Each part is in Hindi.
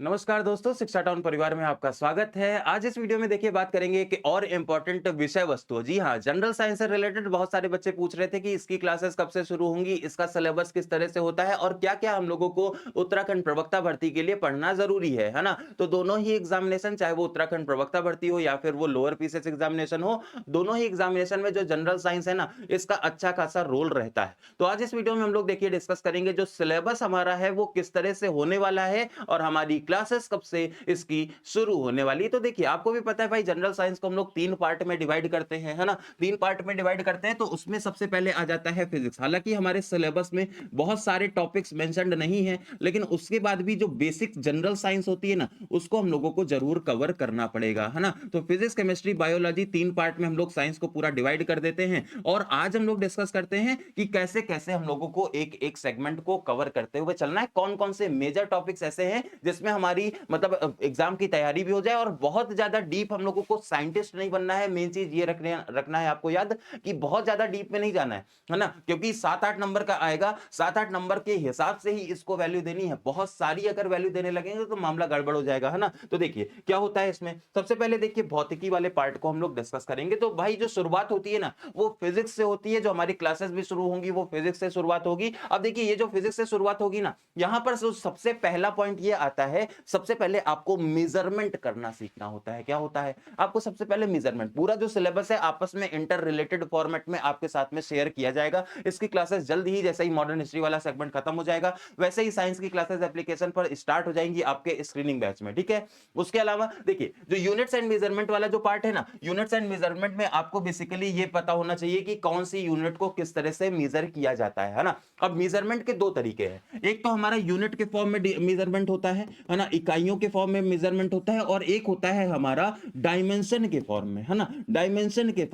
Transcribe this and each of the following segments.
नमस्कार दोस्तों, शिक्षा टाउन परिवार में आपका स्वागत है। आज इस वीडियो में देखिए बात करेंगे कि और इम्पोर्टेंट विषय वस्तु। जी हाँ, जनरल साइंस से रिलेटेड बहुत सारे बच्चे पूछ रहे थे कि इसकी क्लासेस कब से शुरू होंगी, इसका सिलेबस किस तरह से होता है और क्या-क्या हम लोगों को उत्तराखंड प्रवक्ता भर्ती के लिए पढ़ना ज़रूरी है ना? तो दोनों ही एग्ज़ामिनेशन चाहे वो उत्तराखंड प्रवक्ता भर्ती हो या फिर वो लोअर पीसीएस एग्ज़ामिनेशन हो, दोनों ही एग्ज़ामिनेशन में जो जनरल साइंस है ना, इसका अच्छा खासा रोल रहता है। तो आज इस वीडियो में हम लोग देखिए डिस्कस करेंगे जो सिलेबस हमारा है वो किस तरह से होने वाला है और हमारी क्लासेस कब से इसकी शुरू होने वाली है। तो देखिए आपको भी पता है भाई जनरल साइंस को हम लोग 3 पार्ट में डिवाइड करते हैं, है ना? 3 पार्ट में डिवाइड करते हैं तो उसमें सबसे पहले आ जाता है फिजिक्स। हालाँकि हमारे सिलेबस में बहुत सारे टॉपिक्स मेंशन्ड नहीं हैं, लेकिन उसके बाद भी जो बेसिक जनरल साइंस होती है ना, उसको हम लोगों को ज़रूर कवर करना पड़ेगा, है ना? तो फिजिक्स, केमिस्ट्री, बायोलॉजी 3 पार्ट में हम लोग साइंस को पूरा डिवाइड कर देते हैं और आज हम लोग डिस्कस करते हैं कि कैसे-कैसे हम लोगों को एक-एक सेगमेंट को कवर करते हुए चलना है। कौन-कौन से मेजर टॉपिक्स ऐसे हैं जिसमें हमारी मतलब एग्जाम की तैयारी भी हो जाए और बहुत ज्यादा डीप हम लोगों को साइंटिस्ट नहीं बनना है। मेन चीज ये रखना है आपको याद कि बहुत ज्यादा डीप में नहीं जाना है ना? क्योंकि 7-8 नंबर का आएगा, 7-8 नंबर के हिसाब से ही इसको वैल्यू देनी है। बहुत सारी अगर वैल्यू देने लगेंगे तो मामला गड़बड़ हो जाएगा, है ना? तो देखिए क्या होता है इसमें, सबसे पहले देखिए भौतिकी वाले पार्ट को हम लोग डिस्कस करेंगे। तो भाई जो शुरुआत होती है ना, वो फिजिक्स से होती है। जो हमारी क्लासेस भी शुरू होंगी वो फिजिक्स से शुरुआत होगी। अब देखिए ये जो फिजिक्स से शुरुआत होगी ना, यहां पर सबसे पहला पॉइंट ये आता है, सबसे पहले आपको मेजरमेंट करना सीखना होता है। क्या होता है? आपको सबसे पहले मेजरमेंट, पूरा जो सिलेबस है आपस में इंटर रिलेटेड फॉर्मेट में आपके साथ में शेयर किया जाएगा। इसकी क्लासेस जल्द ही, जैसे ही मॉडर्न हिस्ट्री वाला सेगमेंट खत्म हो जाएगा, वैसे ही साइंस की क्लासेस एप्लीकेशन पर स्टार्ट हो जाएंगी आपके स्क्रीनिंग बैच में, ठीक है? उसके अलावा देखिए जो यूनिट्स एंड मेजरमेंट वाला जो पार्ट है ना, यूनिट्स एंड मेजरमेंट में आपको बेसिकली ये पता होना चाहिए कि कौन सी यूनिट को किस तरह से मेजर किया जाता है ना? अब मेजरमेंट के दो तरीके हैं। एक तो हमारा यूनिट के फॉर्म में मेजरमेंट होता है ना? इकाइयों के फॉर्म में मेजरमेंट होता है और एक होता है हमारा डायमेंशन के फॉर्म में, है ना? डायमेंशन के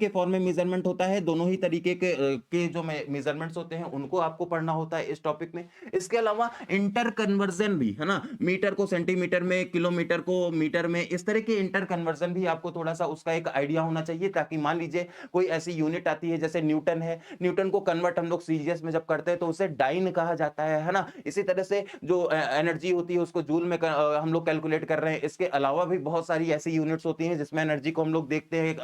फॉर्म में मेजरमेंट होता है। दोनों ही तरीके के जो मेजरमेंट्स होते हैं उनको आपको पढ़ना होता है इस टॉपिक में। इसके अलावा इंटर कन्वर्जन भी, है ना? मीटर को सेंटीमीटर में, किलोमीटर को मीटर में, इस तरह के इंटर कन्वर्जन भी आपको थोड़ा सा उसका एक आइडिया होना चाहिए, ताकि मान लीजिए कोई ऐसी यूनिट आती है जैसे न्यूटन है, न्यूटन को कन्वर्ट हम लोग सीजीएस में जब करते हैं तो उसे डाइन कहा जाता है ना? इसी तरह से जो एनर्जी होती है उसको जूल में हम लोग कैलकुलेट कर रहे हैं। इसके अलावा भी बहुत सारी ऐसी यूनिट्स होती हैं जिसमें एनर्जी को हम लोग देखते हैं,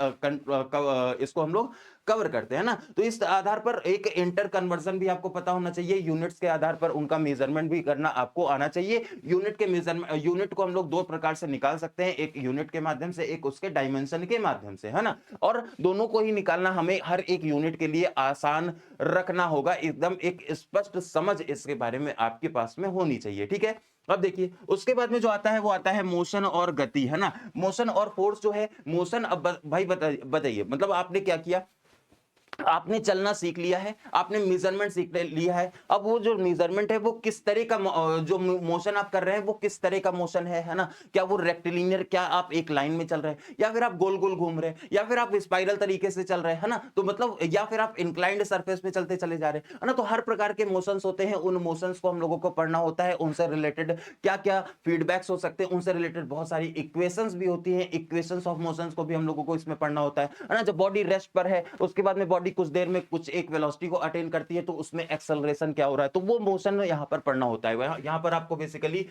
इसको हम लोग कवर करते हैं ना? तो इस आधार पर एक इंटर कन्वर्जन भी आपको पता होना चाहिए। यूनिट्स के आधार पर उनका मेजरमेंट भी करना आपको आना चाहिए। यूनिट को हम लोग दो प्रकार से निकाल सकते हैं, एक यूनिट के माध्यम से, एक उसके डायमेंशन के माध्यम से, है ना? और दोनों को ही निकालना हमें हर एक यूनिट के लिए आसान रखना होगा। एकदम एक स्पष्ट समझ इसके बारे में आपके पास में होनी चाहिए, ठीक है? अब देखिए उसके बाद में जो आता है वो आता है मोशन और गति, है ना? मोशन और फोर्स जो है, मोशन, अब भाई बताइए मतलब आपने क्या किया, आपने चलना सीख लिया है, आपने मेजरमेंट सीख लिया है। अब वो जो मेजरमेंट है वो किस तरह का जो मोशन आप कर रहे हैं वो किस तरह का मोशन है ना? क्या वो रेक्टिलिनियर, क्या आप एक लाइन में चल रहे हैं या फिर आप गोल गोल घूम रहे हैं या फिर आप स्पाइरल तरीके से चल रहे हैं, है ना? तो मतलब या फिर आप इंक्लाइंड सरफेस पे चलते चले जा रहे हैं, है ना? तो हर प्रकार के मोशंस होते हैं, उन मोशंस को हम लोगों को पढ़ना होता है। उनसे रिलेटेड क्या क्या फीडबैक्स हो सकते हैं, उनसे रिलेटेड बहुत सारी इक्वेशंस भी होती हैं। इक्वेशंस ऑफ मोशंस को भी हम लोगों को इसमें पढ़ना होता है ना? जब बॉडी रेस्ट पर है उसके बाद में बॉडी कुछ देर में कुछ एक वेलोसिटी को अटेन करती है तो उसमें एक्सेलरेशन क्या हो रहा है, तो वो मोशन यहाँ पर पढ़ना होता है। यहाँ पर आपको बेसिकली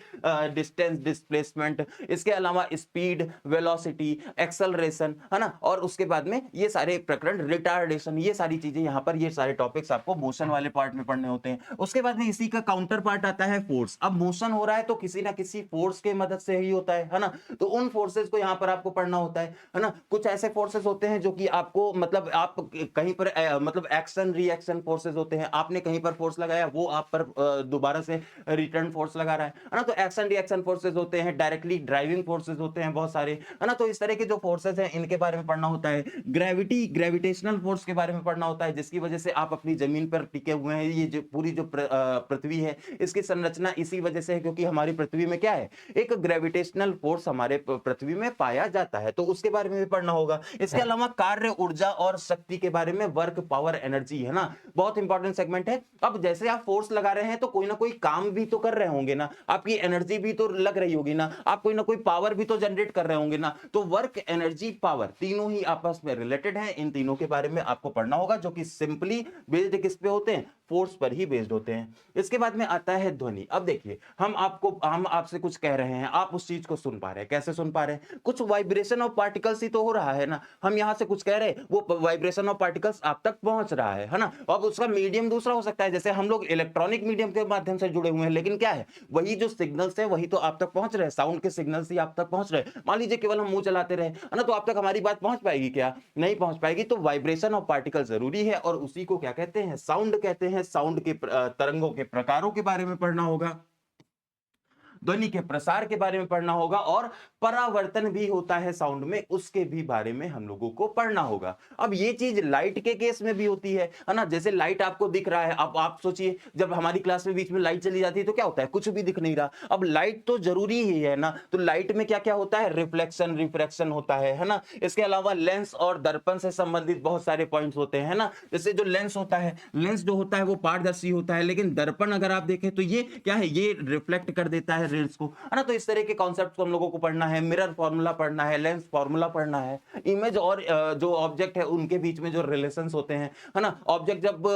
डिस्टेंस, डिस्प्लेसमेंट, इसके अलावा स्पीड, वेलोसिटी, एक्सेलरेशन, है ना? और उसके बाद में ये सारे प्रकरण, रिटार्डेशन, ये सारी चीजें यहाँ पर, ये सारे टॉपिक्स आपको मोशन वाले पार्ट में पढ़ने होते हैं। उसके बाद में इसी का काउंटर पार्ट आता है फोर्स। अब मोशन हो रहा है तो किसी ना किसी फोर्स के मदद से ही होता है ना? तो उन फोर्सेस को यहाँ पर आपको पढ़ना होता है ना? कुछ ऐसे फोर्सेस होते हैं जो कि आपको मतलब आप कहीं पर मतलब एक्शन रिएक्शन फोर्सेस होते हैं। आपने कहीं पर फोर्स लगाया, वो आप पर दोबारा से रिटर्न फोर्स लगा रहा है ना? तो एक्शन रिएक्शन फोर्सेस होते हैं, डायरेक्टली ड्राइविंग फोर्सेस होते हैं बहुत सारे, है ना? तो इस तरह के जो फोर्सेस हैं इनके बारे में पढ़ना होता है। ग्रेविटेशनल फोर्स के बारे में पढ़ना होता है, जिसकी वजह से आप अपनी जमीन पर टिके हुए हैं। ये जो पूरी जो पृथ्वी है, इसकी संरचना इसी वजह से है क्योंकि हमारी पृथ्वी में क्या है, एक ग्रेविटेशनल फोर्स हमारे पृथ्वी में पाया जाता है, तो उसके बारे में भी पढ़ना होगा। इसके अलावा कार्य, ऊर्जा और शक्ति के बारे में, वर्क, पावर, एनर्जी, है ना? बहुत इंपॉर्टेंट सेगमेंट है। अब जैसे आप फोर्स लगा रहे हैं तो कोई ना कोई काम भी तो कर रहे होंगे ना, आपकी एनर्जी भी तो लग रही होगी ना, आप कोई ना कोई पावर भी तो जनरेट कर रहे होंगे ना। तो वर्क, एनर्जी, पावर तीनों ही आपस में रिलेटेड हैं। इन तीनों के बारे में आपको पढ़ना होगा, जो कि सिंपली बेस्ड किस पे होते हैं, फोर्स पर ही बेस्ड होते हैं। इसके बाद में आता है ध्वनि। अब देखिए, हम आपसे कुछ कह रहे हैं, आप उस चीज को सुन पा रहे हैं। कैसे सुन पा रहे हैं? कुछ वाइब्रेशन ऑफ पार्टिकल्स ही तो हो रहा है ना। हम यहाँ से कुछ कह रहे हैं, वो वाइब्रेशन ऑफ पार्टिकल्स आप तक पहुंच रहा है ना। अब उसका मीडियम दूसरा हो सकता है, जैसे हम लोग इलेक्ट्रॉनिक मीडियम के माध्यम से जुड़े हुए हैं, लेकिन क्या है, वही जो सिग्नल्स है वही तो आप तक पहुंच रहे हैं, साउंड के सिग्नल्स ही आप तक पहुंच रहे हैं। मान लीजिए केवल हम मुंह चलाते रहे, है ना, तो आप तक हमारी बात पहुंच पाएगी क्या? नहीं पहुंच पाएगी। तो वाइब्रेशन ऑफ पार्टिकल जरूरी है, और उसी को क्या कहते हैं? साउंड कहते हैं। साउंड के तरंगों के प्रकारों के बारे में पढ़ना होगा, ध्वनि के प्रसार के बारे में पढ़ना होगा, और परावर्तन भी होता है साउंड में, उसके भी बारे में हम लोगों को पढ़ना होगा। अब ये चीज लाइट के केस में भी होती है ना। जैसे लाइट आपको दिख रहा है, अब आप सोचिए, जब हमारी क्लास में बीच में लाइट चली जाती है तो क्या होता है? कुछ भी दिख नहीं रहा। अब लाइट तो जरूरी ही है ना, तो लाइट में क्या क्या होता है? रिफ्लेक्शन, रिफ्रैक्शन होता है ना। इसके अलावा लेंस और दर्पण से संबंधित बहुत सारे पॉइंट्स होते हैं ना। जैसे जो लेंस होता है, लेंस जो होता है वो पारदर्शी होता है, लेकिन दर्पण अगर आप देखें तो ये क्या है? ये रिफ्लेक्ट कर देता है रेज को, है ना। तो इस तरह के कॉन्सेप्ट को हम लोगों को पढ़ना है। मिरर फॉर्मूला पढ़ना है, लेंस फॉर्मूला पढ़ना है, इमेज और जो ऑब्जेक्ट है उनके बीच में जो रिलेशंस होते हैं, है ना। ऑब्जेक्ट जब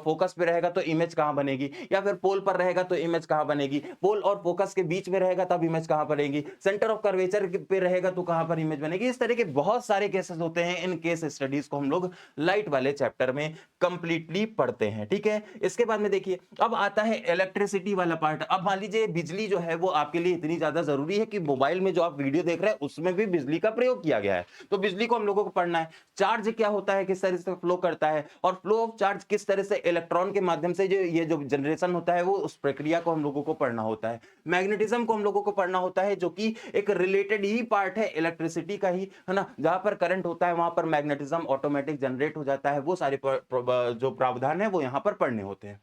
फोकस पे रहेगा तो इमेज कहां बनेगी, या फिर पोल पर रहेगा तो इमेज कहां बनेगी, पोल और फोकस के बीच में रहेगा तब इमेज कहां बनेगी, सेंटर ऑफ कर्वेचर पे रहेगा तो कहां पर इमेज बनेगी। इस तरह के बहुत सारे केसेस होते हैं। इन केस स्टडीज को हम लोग लाइट वाले चैप्टर में कंप्लीटली पढ़ते हैं, ठीक है। इसके बाद में देखिए, अब आता है इलेक्ट्रिसिटी वाला पार्ट। अब मान लीजिए बिजली जो है वो आपके लिए इतनी ज्यादा जरूरी है कि मोबाइल में जो आप वीडियो देख रहे हैं उसमें भी बिजली का प्रयोग किया गया है, तो बिजली को हम लोगों को पढ़ना है। चार्ज क्या होता है, किस तरह से फ्लो करता है, और फ्लो ऑफ चार्ज किस तरह से इलेक्ट्रॉन के माध्यम से जो जनरेशन होता है, वो उस प्रक्रिया को हम लोगों को पढ़ना होता है। मैग्नेटिज्म को हम लोगों को पढ़ना होता है, जो कि एक रिलेटेड ही पार्ट है इलेक्ट्रिसिटी का ही, है ना। जहां पर करंट होता है वहां पर मैग्नेटिज्म ऑटोमेटिक जनरेट हो जाता है। वो सारे जो प्रावधान है वो यहां पर पढ़ने होते हैं।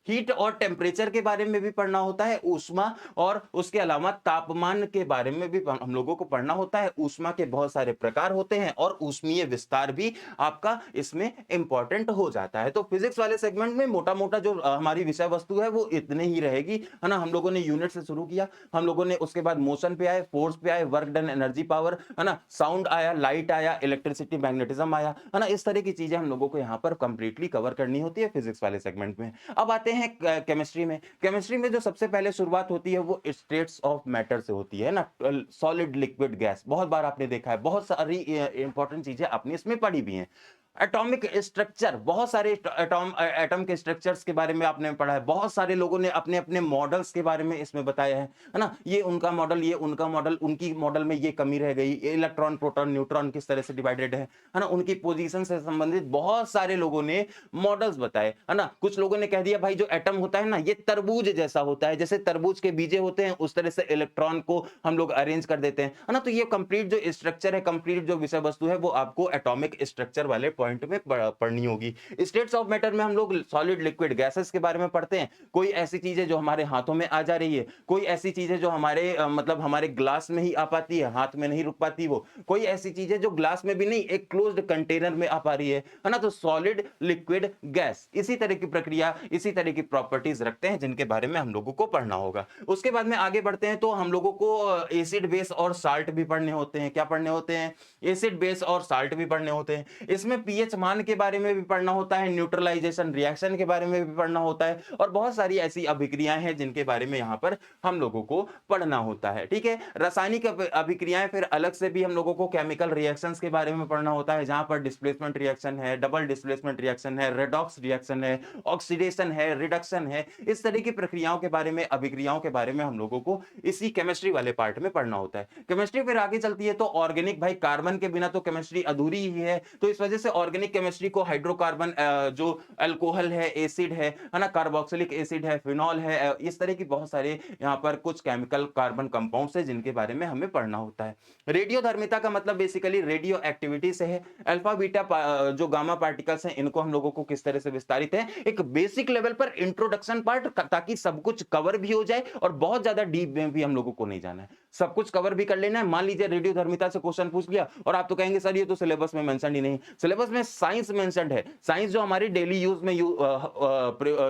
हीट और टेम्परेचर के बारे में भी पढ़ना होता है, ऊष्मा और उसके अलावा तापमान के बारे में भी हम लोगों को पढ़ना होता है। ऊष्मा के बहुत सारे प्रकार होते हैं, और ऊष्मीय विस्तार भी आपका इसमें इंपॉर्टेंट हो जाता है। तो फिजिक्स वाले सेगमेंट में मोटा मोटा जो हमारी विषय वस्तु है वो इतने ही रहेगी, है ना। हम लोगों ने यूनिट से शुरू किया, हम लोगों ने उसके बाद मोशन पे आए, फोर्स पे आए, वर्क डन, एनर्जी पावर, है ना, साउंड आया, लाइट आया, इलेक्ट्रिसिटी, मैग्नेटिज्म आया, है ना। इस तरह की चीजें हम लोगों को यहाँ पर कंप्लीटली कवर करनी होती है फिजिक्स वाले सेगमेंट में। अब आते हैं केमिस्ट्री में। केमिस्ट्री में जो सबसे पहले शुरुआत होती है वो स्टेट्स ऑफ मैटर से होती है ना। सॉलिड, लिक्विड, गैस, बहुत बार आपने देखा है, बहुत सारी इंपॉर्टेंट चीजें आपने इसमें पढ़ी भी हैं। एटॉमिक स्ट्रक्चर, बहुत सारे एटम के स्ट्रक्चर्स के बारे में आपने पढ़ा है। बहुत सारे लोगों ने अपने अपने मॉडल्स के बारे में इसमें बताया है ना। ये उनका मॉडल, ये उनका मॉडल, उनकी मॉडल में ये कमी रह गई, इलेक्ट्रॉन, प्रोटॉन, न्यूट्रॉन किस तरह से डिवाइडेड है ना। उनकी पोजीशन से संबंधित बहुत सारे लोगों ने मॉडल्स बताए, है ना। कुछ लोगों ने कह दिया भाई जो एटम होता है ना ये तरबूज जैसा होता है, जैसे तरबूज के बीजे होते हैं उस तरह से इलेक्ट्रॉन को हम लोग अरेंज कर देते हैं, है ना। तो ये कंप्लीट जो स्ट्रक्चर है, कंप्लीट जो विषय वस्तु है वो आपको एटॉमिक स्ट्रक्चर वाले पॉइंट में पढ़नी होगी। स्टेट्स ऑफ मैटर में हम लोग सॉलिड, लिक्विड, गैसेस के बारे में पढ़ते हैं। कोई ऐसी चीज है जो हमारे हाथों में आ जा रही है, कोई ऐसी चीज है जो हमारे मतलब हमारे ग्लास में ही आ पाती है, हाथ में नहीं रुक पाती वो, कोई ऐसी चीज है जो ग्लास में भी नहीं, एक क्लोज्ड कंटेनर में आ पा रही है ना। तो सॉलिड, लिक्विड, गैस इसी तरह की प्रक्रिया, इसी तरह की प्रॉपर्टीज रखते हैं जिनके बारे में हम लोगों को पढ़ना होगा। उसके बाद में आगे बढ़ते हैं तो हम लोगों को एसिड, बेस और साल्ट भी पढ़ने होते हैं। क्या पढ़ने होते हैं? एसिड, बेस और साल्ट भी पढ़ने होते हैं। इसमें पीएच मान के बारे में भी पढ़ना होता है, न्यूट्रलाइजेशन रिएक्शन के बारे में भी पढ़ना होता है, और बहुत सारी ऐसी अभिक्रियाएं हैं जिनके बारे में यहाँ पर हम लोगों को पढ़ना होता है, ठीक है। रासायनिक अभिक्रियाएं, फिर अलग से भी हम लोगों को केमिकल रिएक्शंस के बारे में पढ़ना होता है, जहां पर डिस्प्लेसमेंट रिएक्शन है, डबल डिस्प्लेसमेंट रिएक्शन है, रेडॉक्स रिएक्शन है, ऑक्सीडेशन है, रिडक्शन है। इस तरह की प्रक्रियाओं के बारे में, अभिक्रियाओं के बारे में हम लोगों को इसी केमिस्ट्री वाले पार्ट में पढ़ना होता है। केमिस्ट्री फिर आगे चलती है तो ऑर्गेनिक, भाई कार्बन के बिना तो केमिस्ट्री अधूरी ही है, तो इस वजह से ऑर्गेनिक केमिस्ट्री को हाइड्रोकार्बन, जो अल्कोहल है, एसिड है ना, कार्बोक्सिलिक एसिड है, फिनॉल है, इस तरह की बहुत सारे यहाँ पर कुछ केमिकल कार्बन कंपाउंड्स है जिनके बारे में हमें पढ़ना होता है। रेडियोधर्मिता का मतलब बेसिकली रेडियो एक्टिविटी से है। अल्फा बीटा जो गामा पार्टिकल्स हैं इनको हम लोगों को किस तरह से विस्तारित है, एक बेसिक लेवल पर इंट्रोडक्शन पार्ट, ताकि सब कुछ कवर भी हो जाए और बहुत ज्यादा डीप में भी हम लोगों को नहीं जाना है, सब कुछ कवर भी कर लेना है। मान लीजिए रेडियोधर्मिता से क्वेश्चन पूछ लिया और आप तो कहेंगे सर ये तो सिलेबस में मेंशन ही नहीं। सिलेबस में साइंस मेंशन्ड है। साइंस जो हमारी डेली यूज में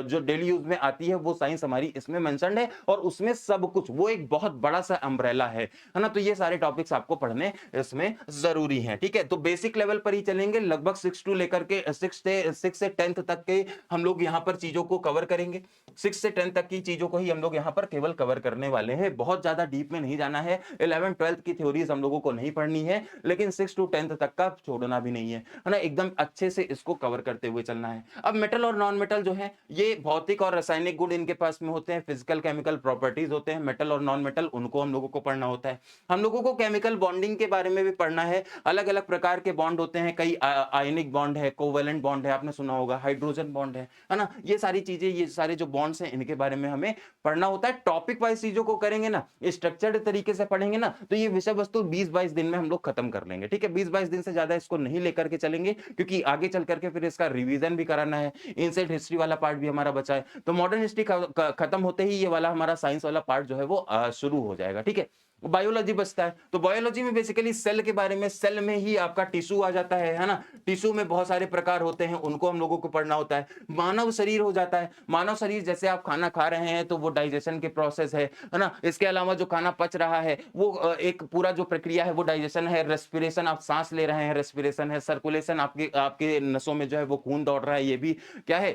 जो डेली यूज में आती है वो साइंस हमारी इसमें मेंशन्ड है और उसमें सब कुछ वो एक बहुत बड़ा सा अम्ब्रेला है ना। तो ये सारे टॉपिक्स आपको पढ़ने इसमें जरूरी हैं, ठीक है। तो बेसिक लेवल पर ही चलेंगे, लगभग 6 टू लेकर के 6 से 10th तक के हम लोग यहाँ पर चीजों को कवर करेंगे। 6 से 10 तक की चीजों को ही हम लोग यहाँ पर केवल कवर करने वाले हैं, बहुत ज्यादा डीप में नहीं जाना है। 11 12th की थ्योरीज हम लोगों को नहीं पढ़नी है, लेकिन 6 टू 10th तक का छोड़ना भी नहीं है ना, एकदम अच्छे से इसको कवर करते हुए चलना है। अब मेटल और नॉन मेटल जो है ये भौतिक और रासायनिक गुण इनके पास में होते हैं, फिजिकल केमिकल प्रॉपर्टीज होते हैं मेटल और नॉन मेटल, उनको हम लोगों को पढ़ना होता है। हम लोगों को केमिकल बॉन्डिंग के बारे में भी पढ़ना है, अलग अलग प्रकार के बॉन्ड होते हैं, कई आयनिक बॉन्ड है, कोवेलेंट बॉन्ड है, आपने सुना होगा, हाइड्रोजन बॉन्ड है ना। ये सारी चीजें, ये सारे जो बॉन्ड्स हैं इनके बारे में हमें पढ़ना होता है। टॉपिक वाइज चीजों को करेंगे ना, स्ट्रक्चर्ड तरीके से पढ़ेंगे ना, तो ये विषय वस्तु 20-22 दिन में हम लोग खत्म कर लेंगे, ठीक है। 20-22 दिन से ज्यादा इसको नहीं लेकर के चलेंगे, क्योंकि आगे चल करके फिर इसका रिवीजन भी कराना है। एंशिएंट हिस्ट्री वाला पार्ट भी हमारा बचा है, तो मॉडर्न हिस्ट्री खत्म होते ही ये वाला हमारा साइंस वाला पार्ट जो है वो शुरू हो जाएगा, ठीक है। बायोलॉजी बचता है, तो बायोलॉजी में बेसिकली सेल के बारे में, सेल में ही आपका टिश्यू आ जाता है ना। टिश्यू में बहुत सारे प्रकार होते हैं, उनको हम लोगों को पढ़ना होता है। मानव शरीर हो जाता है, मानव शरीर जैसे आप खाना खा रहे हैं तो वो डाइजेशन के प्रोसेस है ना। इसके अलावा जो खाना पच रहा है वो एक पूरा जो प्रक्रिया है वो डाइजेशन है। रेस्पिरेशन, आप सांस ले रहे हैं, रेस्पिरेशन है। सर्कुलेशन, आपके आपके नसों में जो है वो खून दौड़ रहा है, ये भी क्या है,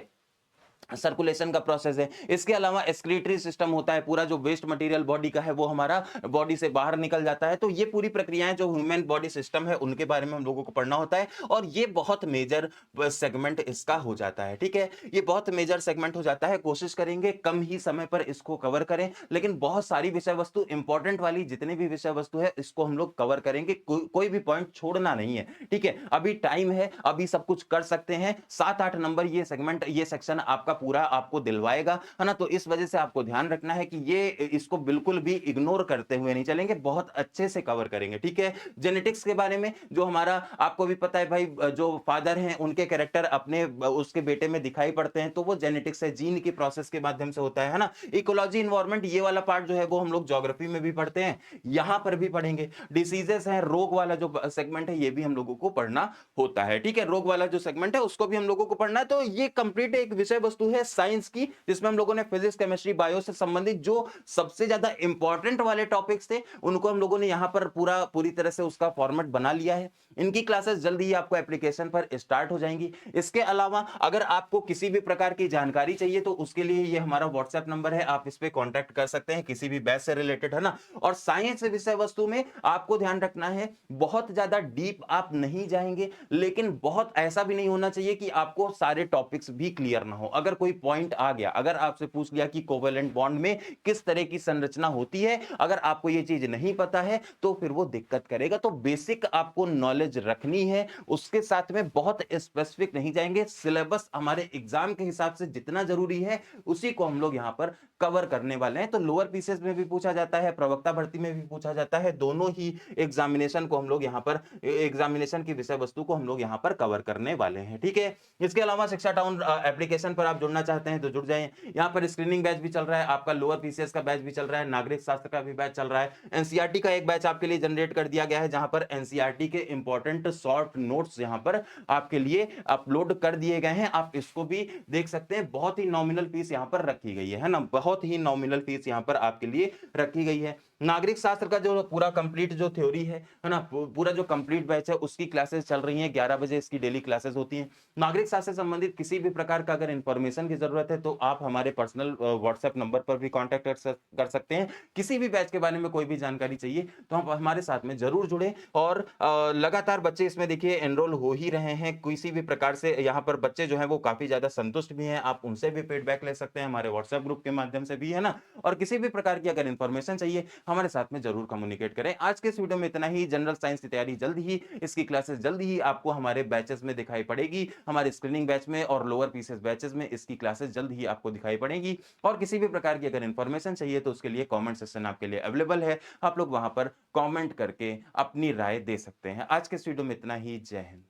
सर्कुलेशन का प्रोसेस है। इसके अलावा एक्सक्रीटरी सिस्टम होता है, पूरा जो वेस्ट मटेरियल बॉडी का है वो हमारा बॉडी से बाहर निकल जाता है। तो ये पूरी प्रक्रियाएं जो ह्यूमन बॉडी सिस्टम है उनके बारे में हम लोगों को पढ़ना होता है, और ये बहुत मेजर सेगमेंट इसका हो जाता है, ठीक है। ये बहुत मेजर सेगमेंट हो जाता है, कोशिश करेंगे कम ही समय पर इसको कवर करें, लेकिन बहुत सारी विषय वस्तु इंपॉर्टेंट वाली जितने भी विषय वस्तु है इसको हम लोग कवर करेंगे, कोई भी पॉइंट छोड़ना नहीं है, ठीक है। अभी टाइम है, अभी सब कुछ कर सकते हैं। 7-8 नंबर ये सेगमेंट, ये सेक्शन आपका पूरा आपको दिलवाएगा, है ना। तो इस वजह से आपको ध्यान रखना है कि ये इसको बिल्कुल भी इग्नोर करते हुए नहीं चलेंगे, बहुत अच्छे से कवर करेंगे, ठीक है। जेनेटिक्स के बारे में जो हमारा, आपको भी पता है भाई, जो फादर हैं उनके कैरेक्टर अपने उसके बेटे में दिखाई पड़ते हैं, तो वो जेनेटिक्स है, जीन की प्रोसेस के माध्यम से होता है ना। इकोलॉजी इन्वायरमेंट, ये वाला पार्ट जो है वो हम लोग ज्योग्राफी में भी पढ़ते हैं, यहां पर भी पढ़ेंगे। डिसीजेस है, रोग वाला जो सेगमेंट है ये भी हम लोगों को पढ़ना होता है, ठीक है। रोग वाला जो सेगमेंट है उसको भी हम लोगों को पढ़ना है। तो ये कंप्लीट एक विषय वस्तु है साइंस की, जिसमें हम लोगों ने फिजिक्स, केमिस्ट्री, बायो से संबंधित जो सबसे ज्यादा इंपॉर्टेंट वाले टॉपिक्स थे उनको हम लोगों ने यहां पर पूरी तरह से उसका फॉर्मेट बना लिया है। इनकी क्लासेस जल्दी ही आपको एप्लीकेशन पर स्टार्ट हो जाएंगी। इसके अलावा अगर आपको किसी भी प्रकार की जानकारी चाहिए तो उसके लिए ये हमारा व्हाट्सएप नंबर है, आप इस पे कांटेक्ट कर सकते हैं किसी भी बैच से रिलेटेड, है ना। और साइंस विषय वस्तु में आपको ध्यान रखना है, बहुत ज्यादा डीप आप नहीं जाएंगे, लेकिन बहुत ऐसा भी नहीं होना चाहिए कि आपको सारे टॉपिक्स भी क्लियर ना हो। अगर कोई पॉइंट आ गया, अगर आपसे पूछ लिया कि कोवेलेंट बॉन्ड में किस तरह की संरचना होती है, अगर आपको ये चीज नहीं पता है तो फिर वो दिक्कत करेगा। तो बेसिक आपको नॉलेज रखनी है, उसके साथ में बहुत स्पेसिफिक नहीं जाएंगे। सिलेबस हमारे एग्जाम के हिसाब से जितना जरूरी है उसी को हम लोग यहां पर कवर करने वाले हैं। तो लोअर पीसेस में भी पूछा जाता है, प्रवक्ता भर्ती में भी पूछा जाता है, दोनों ही एग्जामिनेशन को हम लोग यहां पर, एग्जामिनेशन की विषय वस्तु को हम लोग यहां पर कवर करने वाले हैं, ठीक है। इसके अलावा शिक्षा टाउन एप्लीकेशन पर आप जुड़ना चाहते हैं तो जुड़ जाएं। यहाँ पर स्क्रीनिंग बैच भी चल रहा है, आपका लोअर पीसीएस का बैच भी चल रहा है, नागरिक शास्त्र का भी बैच चल रहा है, एनसीईआरटी का एक बैच आपके लिए जनरेट कर दिया गया है, जहां पर एनसीईआरटी के इंपॉर्टेंट शॉर्ट नोट्स यहां पर आपके लिए अपलोड कर दिए गए हैं। आप इसको भी देख सकते हैं, बहुत ही नॉमिनल फीस यहां पर रखी गई है ना, बहुत ही नॉमिनल फीस यहां पर आपके लिए रखी गई है। नागरिक शास्त्र का जो पूरा कंप्लीट जो थ्योरी है ना, पूरा जो कंप्लीट बैच है उसकी क्लासेस चल रही हैं, 11 बजे इसकी डेली क्लासेस होती हैं। नागरिक शास्त्र से संबंधित किसी भी प्रकार का अगर इंफॉर्मेशन की जरूरत है तो आप हमारे पर्सनल व्हाट्सएप नंबर पर भी कांटेक्ट कर सकते हैं। किसी भी बैच के बारे में कोई भी जानकारी चाहिए तो आप हमारे साथ में जरूर जुड़े। और लगातार बच्चे इसमें देखिए एनरोल हो ही रहे हैं, किसी भी प्रकार से यहाँ पर बच्चे जो है वो काफी ज्यादा संतुष्ट भी हैं, आप उनसे भी फीडबैक ले सकते हैं, हमारे व्हाट्सएप ग्रुप के माध्यम से भी, है ना। और किसी भी प्रकार की अगर इंफॉर्मेशन चाहिए हमारे साथ में जरूर कम्युनिकेट करें। आज के इस वीडियो में इतना ही। जनरल साइंस की तैयारी जल्द ही, इसकी क्लासेस जल्द ही आपको हमारे बैचेस में दिखाई पड़ेगी, हमारे स्क्रीनिंग बैच में और लोअर पीसेस बैचेस में इसकी क्लासेस जल्द ही आपको दिखाई पड़ेगी। और किसी भी प्रकार की अगर इंफॉर्मेशन चाहिए तो उसके लिए कमेंट सेक्शन आपके लिए अवेलेबल है, आप लोग वहां पर कमेंट करके अपनी राय दे सकते हैं। आज के इस वीडियो में इतना ही। जय हिंद।